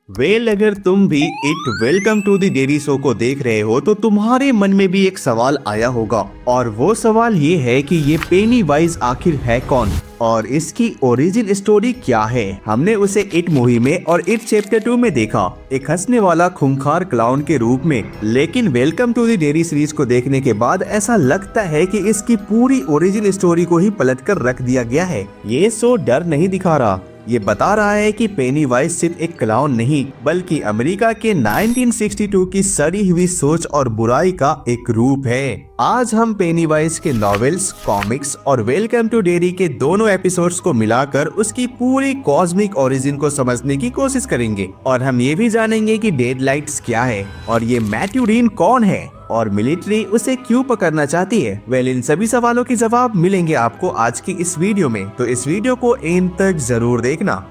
अगर तुम भी it welcome to the daily show को देख रहे हो तो तुम्हारे मन में भी एक सवाल आया होगा और वो सवाल ये है कि ये पेनी वाइज आखिर है कौन और इसकी ओरिजिन स्टोरी क्या है। हमने उसे इट मूवी में और इट चैप्टर 2 में देखा, एक हंसने वाला खूंखार क्लाउन के रूप में। लेकिन welcome to the daily series को देखने के बाद ऐसा लगता है कि इसकी पूरी ओरिजिन स्टोरी को ही पलटकर रख दिया गया है। ये शो डर नहीं दिखा रहा, ये बता रहा है कि पेनी वाइज सिर्फ एक क्लाउन नहीं बल्कि अमेरिका के 1962 की सड़ी हुई सोच और बुराई का एक रूप है। आज हम पेनी वाइज के नॉवेल्स, कॉमिक्स और वेलकम टू डेरी के दोनों एपिसोड्स को मिलाकर उसकी पूरी कॉस्मिक ओरिजिन को समझने की कोशिश करेंगे और हम ये भी जानेंगे कि डेडलाइट्स क्या है और ये मैट्यूरीन कौन है और मिलिट्री उसे क्यों पकड़ना चाहती है। इन सभी सवालों के जवाब मिलेंगे आपको आज की इस वीडियो में, तो इस वीडियो को एंड तक जरूर देखना।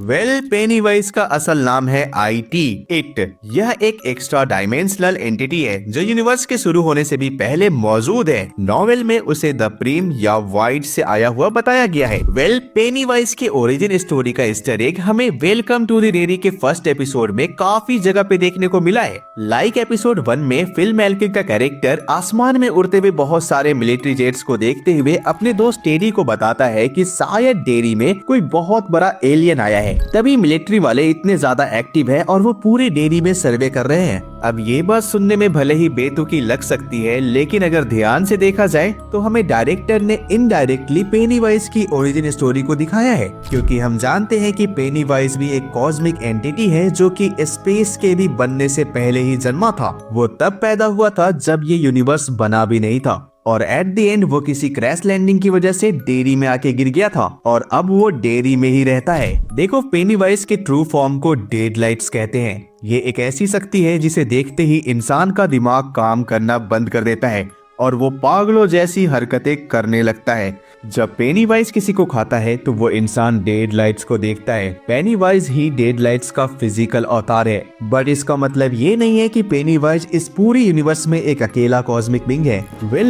पेनी वाइज का असल नाम है IT इट। यह एक एक्स्ट्रा डायमेंशनल एंटिटी है जो यूनिवर्स के शुरू होने से भी पहले मौजूद है। नॉवेल में उसे द प्रीम या वाइड से आया हुआ बताया गया है। पेनी वाइज के ओरिजिन स्टोरी का ईस्टर एग हमें वेलकम टू द डेरी के फर्स्ट एपिसोड में काफी जगह पे देखने को मिला है। लाइक एपिसोड 1 में फिल मेल्किन का कैरेक्टर आसमान में उड़ते हुए बहुत सारे मिलिट्री जेट्स को देखते हुए अपने दोस्त टेडी को बताता है कि शायद डेरी में कोई बहुत बड़ा एलियन आया है। तभी मिलिट्री वाले इतने ज्यादा एक्टिव है और वो पूरे डेरी में सर्वे कर रहे हैं। अब ये बात सुनने में भले ही बेतुकी लग सकती है, लेकिन अगर ध्यान से देखा जाए तो हमें डायरेक्टर ने इनडायरेक्टली पेनी वाइज की ओरिजिन स्टोरी को दिखाया है, क्योंकि हम जानते हैं कि पेनी वाइज भी एक कॉस्मिक एंटिटी है जो कि स्पेस के भी बनने से पहले ही जन्मा था। वो तब पैदा हुआ था जब ये यूनिवर्स बना भी नहीं था और एट द एंड वो किसी क्रैश लैंडिंग की वजह से डेरी में आके गिर गया था और अब वो डेरी में ही रहता है। देखो, पेनी वाइज के ट्रू फॉर्म को डेडलाइट्स कहते हैं। ये एक ऐसी शक्ति है जिसे देखते ही इंसान का दिमाग काम करना बंद कर देता है और वो पागलों जैसी हरकतें करने लगता है। जब पेनी वाइज किसी को खाता है तो वो इंसान डेडलाइट्स को देखता है। पेनी वाइज ही डेडलाइट्स का फिजिकल अवतार है, बट इसका मतलब ये नहीं है कि पेनी वाइज इस पूरी यूनिवर्स में एक अकेला कॉस्मिक बीइंग है।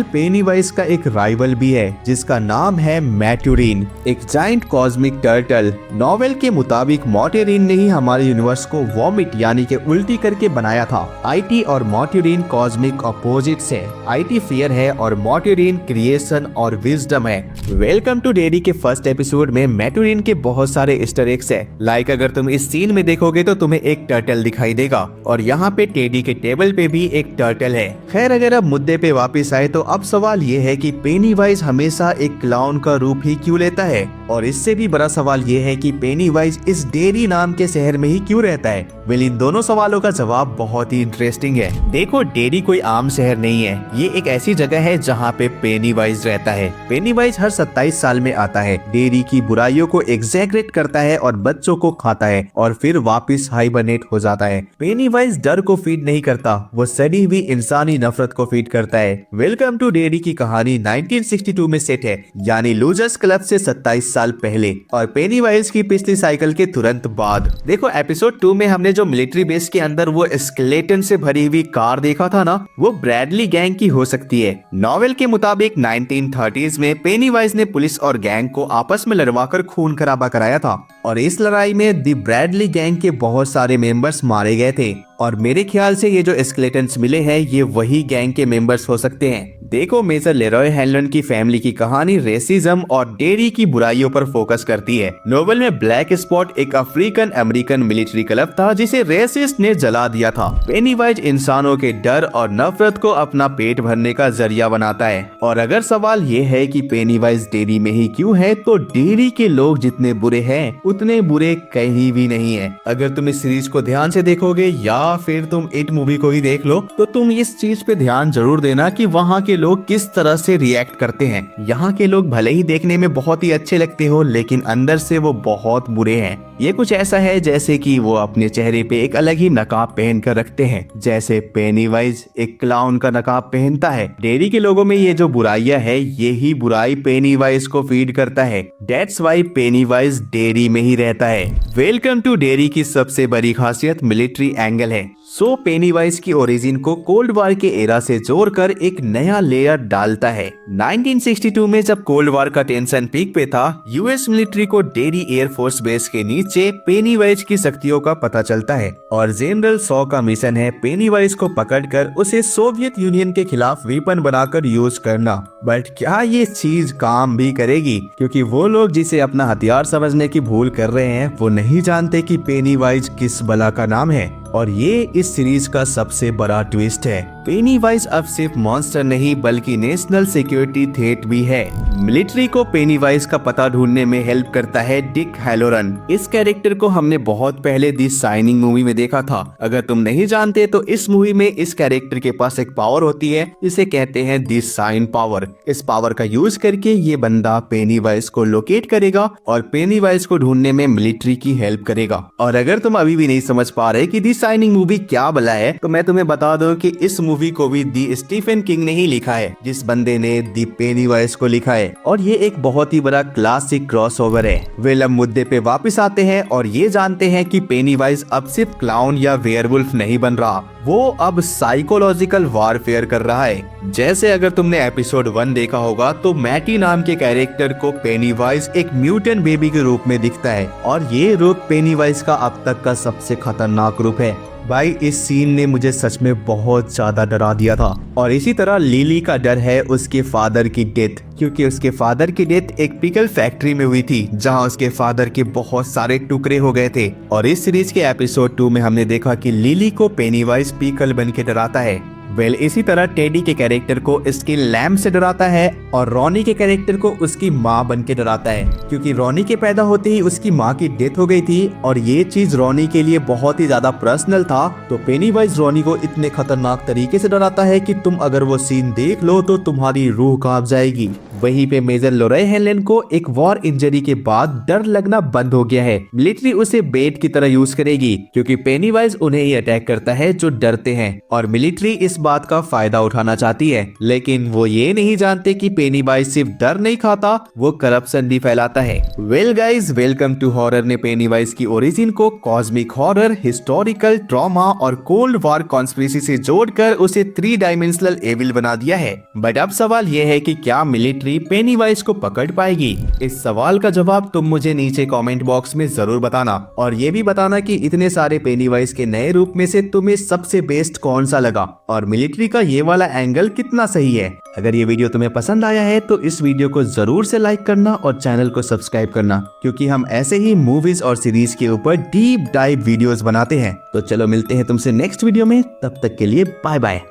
पेनी वाइज का एक राइवल भी है जिसका नाम है मैट्यूरीन, एक जाइंट कॉस्मिक टर्टल। नॉवेल के मुताबिक मैट्यूरीन ने ही हमारे यूनिवर्स को वॉमिट यानी कि उल्टी करके बनाया था। IT और मैट्यूरीन कॉस्मिक अपोजिट्स है। IT फियर है और मैट्यूरीन क्रिएशन और विजडम है। वेलकम टू डेरी के फर्स्ट एपिसोड में मैट्यूरीन के बहुत सारे ईस्टर एग्स है। लाइक अगर तुम इस सीन में देखोगे तो तुम्हें एक टर्टल दिखाई देगा और यहाँ पे टेडी के टेबल पे भी एक टर्टल है। खैर, अगर अब मुद्दे पे वापस आए तो अब सवाल ये है कि पेनी वाइज हमेशा एक क्लाउन का रूप ही क्यों लेता है, और इससे भी बड़ा सवाल ये है कि पेनी वाइज इस डेरी नाम के शहर में ही क्यों रहता है। इन दोनों सवालों का जवाब बहुत ही इंटरेस्टिंग है। देखो, डेरी कोई आम शहर नहीं है, ये एक ऐसी जगह है जहाँ पे पेनी वाइज रहता है। पेनी वाइज हर 27 साल में आता है, डेरी की बुराइयों को एग्जैगरेट करता है और बच्चों को खाता है और फिर वापस हाइबरनेट हो जाता है। पेनी वाइज डर को फीड नहीं करता, वो सड़ी हुई इंसानी नफरत को फीड करता है। वेलकम टू डेरी की कहानी 1962 में सेट है, यानी लूजर्स क्लब से 27 साल पहले और पेनी वाइज की पिछली साइकिल के तुरंत बाद। देखो, एपिसोड 2 में हमने जो मिलिट्री बेस के अंदर वो स्केलेटन से भरी हुई कार देखा था ना, वो ब्रैडली गैंग की हो सकती है। नॉवेल के मुताबिक 1930s में पेनी वाइज ने पुलिस और गैंग को आपस में लड़वाकर खून खराबा कराया था और इस लड़ाई में दी ब्रैडली गैंग के बहुत सारे मेंबर्स मारे गए थे और मेरे ख्याल से ये जो स्केलेटन्स मिले हैं ये वही गैंग के मेंबर्स हो सकते हैं। देखो, मेजर लेरॉय हैनलन की फैमिली की कहानी रेसिज्म और डेरी की बुराइयों पर फोकस करती है। नोवेल में ब्लैक स्पॉट एक अफ्रीकन अमेरिकन मिलिट्री क्लब था जिसे रेसिस्ट ने जला दिया था। पेनी वाइज इंसानों के डर और नफरत को अपना पेट भरने का जरिया बनाता है। और अगर सवाल ये है कि पेनी वाइज डेरी में ही क्यों है, तो डेरी के लोग जितने बुरे हैं उतने बुरे कहीं भी नहीं है। अगर तुम इस सीरीज को ध्यान से देखोगे या फिर तुम इट मूवी को ही देख लो तो तुम इस चीज पे ध्यान जरूर देना कि वहाँ के लोग किस तरह से रिएक्ट करते हैं। यहाँ के लोग भले ही देखने में बहुत ही अच्छे लगते हो, लेकिन अंदर से वो बहुत बुरे हैं। ये कुछ ऐसा है जैसे कि वो अपने चेहरे पे एक अलग ही नकाब पहन कर रखते हैं, जैसे पेनी वाइज एक क्लाउन का नकाब पहनता है। डेरी के लोगों में ये जो बुराइयां है, ये ही बुराई पेनी वाइज को फीड करता है। That's why Penney wise dairy में ही रहता है। वेलकम टू डेरी की सबसे बड़ी खासियत मिलिट्री एंगल है। सो पेनीवाइज की ओरिजिन को कोल्ड वॉर के एरा से जोड़कर एक नया लेयर डालता है। 1962 में जब कोल्ड वॉर का टेंशन पीक पे था, यूएस मिलिट्री को डेरी एयरफोर्स बेस के नीचे पेनीवाइज की शक्तियों का पता चलता है और जनरल सॉ का मिशन है पेनीवाइज को पकड़कर उसे सोवियत यूनियन के खिलाफ वेपन बनाकर यूज करना। बट क्या ये चीज काम भी करेगी? क्योंकि वो लोग जिसे अपना हथियार समझने की भूल कर रहे हैं वो नहीं जानते कि पेनीवाइज किस बला का नाम है। और ये इस सीरीज का सबसे बड़ा ट्विस्ट है। पेनीवाइज अब सिर्फ मॉन्स्टर नहीं बल्कि नेशनल सिक्योरिटी थ्रेट भी है। मिलिट्री को पेनीवाइज का पता ढूंढने में हेल्प करता है डिक हैलोरन। इस कैरेक्टर को हमने बहुत पहले दी शाइनिंग मूवी में देखा था। अगर तुम नहीं जानते तो इस मूवी में इस कैरेक्टर के पास एक पावर होती है जिसे कहते हैं दी शाइन पावर। इस पावर का यूज करके ये बंदा पेनीवाइज को लोकेट करेगा और पेनीवाइज को ढूंढने में मिलिट्री की हेल्प करेगा। और अगर तुम अभी भी नहीं समझ पा रहे कि दी शाइनिंग मूवी क्या बला है तो मैं तुम्हें बता दूं कि इस मूवी को भी दी स्टीफन किंग ने ही लिखा है, जिस बंदे ने दी पेनीवाइज को लिखा है। और ये एक बहुत ही बड़ा क्लासिक क्रॉसओवर है। विलन मुद्दे पे वापस आते हैं और ये जानते हैं कि पेनीवाइज अब सिर्फ क्लाउन या वेयरवुल्फ नहीं बन रहा, वो अब साइकोलॉजिकल वॉरफेयर कर रहा है। जैसे अगर तुमने एपिसोड 1 देखा होगा तो मैटी नाम के कैरेक्टर को पेनीवाइज एक म्यूटेंट बेबी के रूप में दिखता है और ये रूप पेनीवाइज का अब तक का सबसे खतरनाक रूप है। भाई इस सीन ने मुझे सच में बहुत ज्यादा डरा दिया था। और इसी तरह लिली का डर है उसके फादर की डेथ, क्योंकि उसके फादर की डेथ एक पिकल फैक्ट्री में हुई थी जहां उसके फादर के बहुत सारे टुकड़े हो गए थे। और इस सीरीज के एपिसोड 2 में हमने देखा कि लिली को पेनीवाइज पिकल बन के डराता है। इसी तरह टेडी के कैरेक्टर को इसकी लैम्प से डराता है और रॉनी के कैरेक्टर को उसकी माँ बन के डराता है, क्योंकि रॉनी के पैदा होते ही उसकी माँ की डेथ हो गई थी और ये चीज रॉनी के लिए बहुत ही ज्यादा पर्सनल था। तो पेनीवाइज रॉनी को इतने खतरनाक तरीके से डराता है कि तुम अगर वो सीन देख लो तो तुम्हारी रूह कांप जाएगी। वहीं पे मेजर लोरे हेलेन को एक वॉर इंजरी के बाद डर लगना बंद हो गया है। मिलिट्री उसे बेट की तरह यूज करेगी क्योंकि पेनीवाइज उन्हें ही अटैक करता है जो डरते हैं और मिलिट्री इस बात का फायदा उठाना चाहती है। लेकिन वो ये नहीं जानते कि पेनीवाइज सिर्फ डर नहीं खाता, वो करप्शन भी फैलाता है। Well guys, welcome to horror ने पेनीवाइज की ओरिजिन को कॉस्मिक हॉरर, हिस्टोरिकल ट्रॉमा और कोल्ड वॉर कॉन्स्पिरेसी से जोड़कर उसे 3 डायमेंशनल एविल बना दिया है। बट अब सवाल ये है कि क्या मिलिट्री पेनीवाइज को पकड़ पाएगी? इस सवाल का जवाब तुम मुझे नीचे कमेंट बॉक्स में जरूर बताना और ये भी बताना कि इतने सारे पेनीवाइज के नए रूप में से तुम्हें सबसे बेस्ट कौन सा लगा और मिलिट्री का ये वाला एंगल कितना सही है। अगर ये वीडियो तुम्हें पसंद आया है तो इस वीडियो को जरूर से लाइक करना और चैनल को सब्सक्राइब करना, क्योंकि हम ऐसे ही मूवीज और सीरीज के ऊपर डीप डाइव वीडियोस बनाते हैं। तो चलो मिलते हैं तुमसे नेक्स्ट वीडियो में, तब तक के लिए बाय बाय।